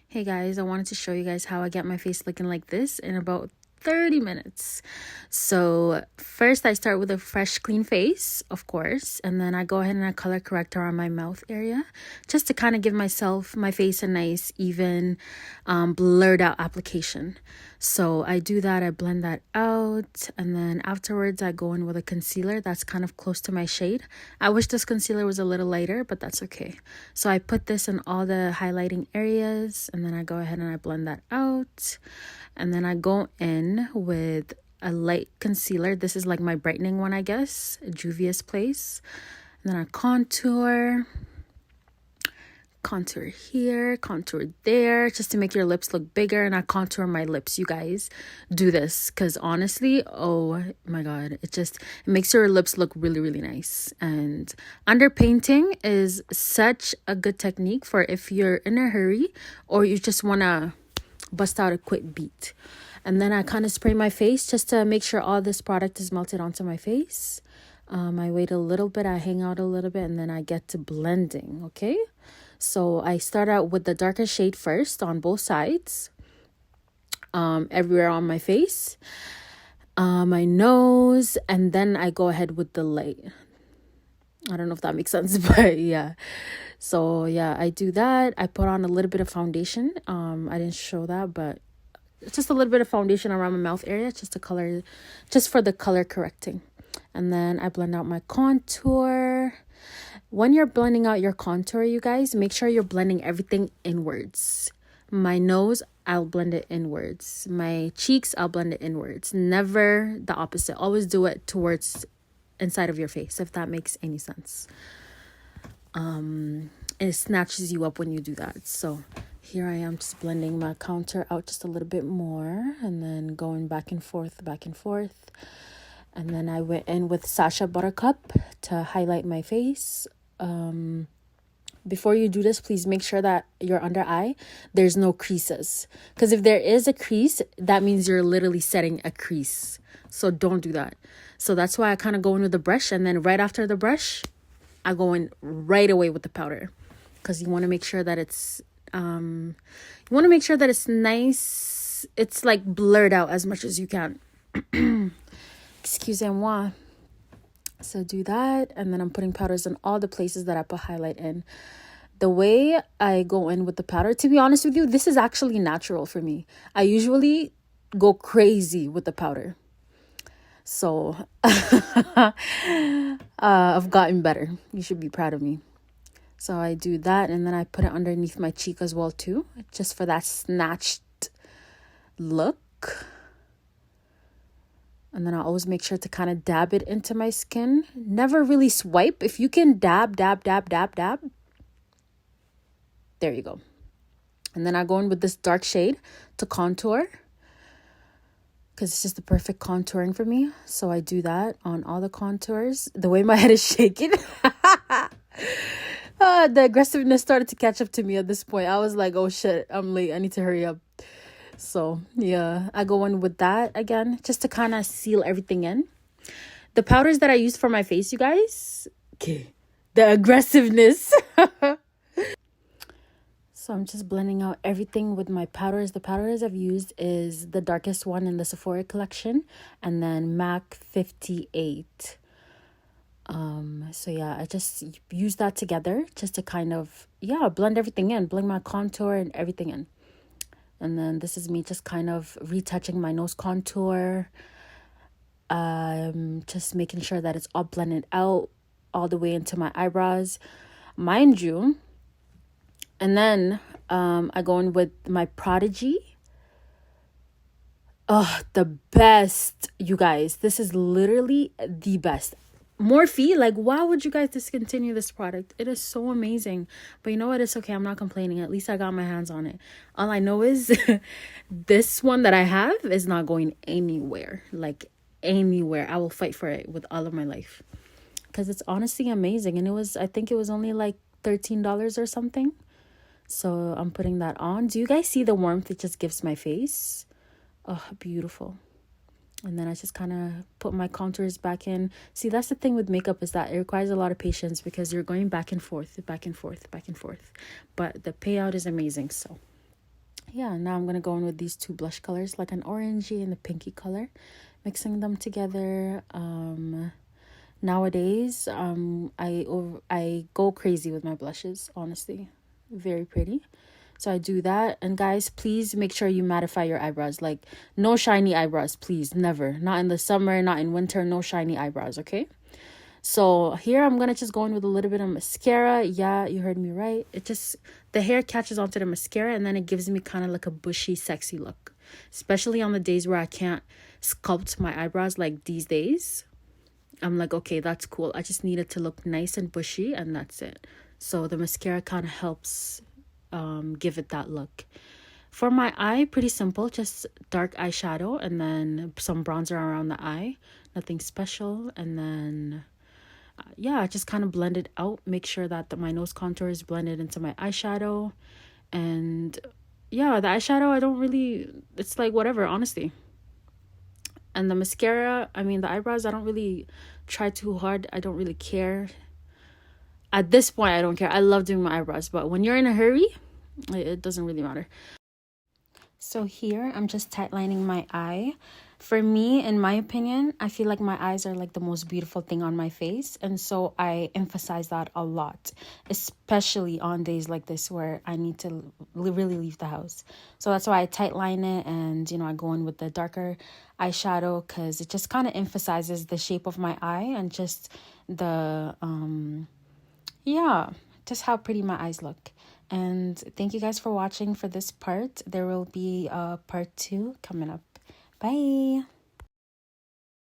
Hey guys, I wanted to show you guys how I get my face looking like this in about 30 minutes. So first I start with a fresh clean face, of course, and then I go ahead and I color correct around my mouth area just to kind of give my face a nice even blurred out application. So I do that, I blend that out, and then afterwards I go in with a concealer that's kind of close to my shade. I wish this concealer was a little lighter, but that's okay. So I put this in all the highlighting areas, and then I go ahead and I blend that out. And then I go in with a light concealer. This is like my brightening one, I guess, Juvia's Place. And then I contour here, contour there, just to make your lips look bigger. And I contour my lips. You guys do this because honestly, oh my god, it makes your lips look really, really nice. And underpainting is such a good technique for if you're in a hurry or you just want to bust out a quick beat. And then I kind of spray my face just to make sure all this product is melted onto my face. I wait a little bit, I hang out a little bit, and then I get to blending, okay? So I start out with the darker shade first on both sides, everywhere on my face, my nose, and then I go ahead with the light. I don't know if that makes sense, but yeah. So yeah, I do that. I put on a little bit of foundation. I didn't show that, but just a little bit of foundation around my mouth area just for the color correcting. And then I blend out my contour. When you're blending out your contour, you guys, make sure you're blending everything inwards. My nose, I'll blend it inwards. My cheeks, I'll blend it inwards. Never the opposite. Always do it towards inside of your face, if that makes any sense. It snatches you up when you do that. So here I am just blending my contour out just a little bit more and then going back and forth. And then I went in with Sacha Buttercup to highlight my face. Before you do this, please make sure that your under eye, there's no creases. Because if there is a crease, that means you're literally setting a crease. So don't do that. So that's why I kind of go in with the brush. And then right after the brush, I go in right away with the powder. Because you want to make sure that it's nice. It's like blurred out as much as you can. Excusez-moi. So do that, and then I'm putting powders in all the places that I put highlight in. The way I go in with the powder, to be honest with you, this is actually natural for me. I usually go crazy with the powder. So I've gotten better. You should be proud of me. So I do that, and then I put it underneath my cheek as well too, just for that snatched look. And then I always make sure to kind of dab it into my skin. Never really swipe. If you can dab. There you go. And then I go in with this dark shade to contour. Because it's just the perfect contouring for me. So I do that on all the contours. The way my head is shaking. The aggressiveness started to catch up to me at this point. I was like, oh shit, I'm late. I need to hurry up. So yeah, I go in with that again just to kind of seal everything in. The powders that I use for my face, you guys, okay, the aggressiveness. So I'm just blending out everything with my powders. The powders I've used is the darkest one in the Sephora collection, and then MAC 58. So yeah, I just use that together just to kind of blend everything in, blend my contour and everything in. And then this is me just kind of retouching my nose contour. Just making sure that it's all blended out all the way into my eyebrows. Mind you. And then I go in with my Prodigy. Oh, the best, you guys. This is literally the best. Morphe, like, why would you guys discontinue this product? It is so amazing. But you know what? It's okay. I'm not complaining. At least I got my hands on it. All I know is this one that I have is not going anywhere. Like, anywhere. I will fight for it with all of my life. Because it's honestly amazing. And I think it was only like $13 or something. So I'm putting that on. Do you guys see the warmth it just gives my face? Oh, beautiful. And then I just kind of put my contours back in. See, that's the thing with makeup is that it requires a lot of patience because you're going back and forth. But the payout is amazing. So yeah, now I'm gonna go in with these two blush colors, like an orangey and a pinky color, mixing them together. Nowadays, I go crazy with my blushes, honestly. Very pretty. So I do that. And guys, please make sure you mattify your eyebrows. Like, no shiny eyebrows, please. Never. Not in the summer, not in winter, no shiny eyebrows, okay? So here I'm gonna just go in with a little bit of mascara. Yeah, you heard me right. It just, the hair catches onto the mascara and then it gives me kind of like a bushy, sexy look. Especially on the days where I can't sculpt my eyebrows like these days. I'm like, okay, that's cool. I just need it to look nice and bushy and that's it. So the mascara kind of helps give it that look. For my eye, pretty simple, just dark eyeshadow and then some bronzer around the eye. Nothing special. And then yeah, just kind of blend it out. Make sure that my nose contour is blended into my eyeshadow. And yeah, the eyeshadow, I don't really, it's like whatever, honestly. And the mascara, I mean, the eyebrows, I don't really try too hard. I don't really care. At this point, I don't care. I love doing my eyebrows. But when you're in a hurry, it doesn't really matter. So here, I'm just tightlining my eye. For me, in my opinion, I feel like my eyes are like the most beautiful thing on my face. And so I emphasize that a lot, especially on days like this where I need to really leave the house. So that's why I tightline it and, you know, I go in with the darker eyeshadow because it just kind of emphasizes the shape of my eye and just the, yeah, just how pretty my eyes look. And thank you guys for watching for this part. There will be a part 2 coming up. Bye.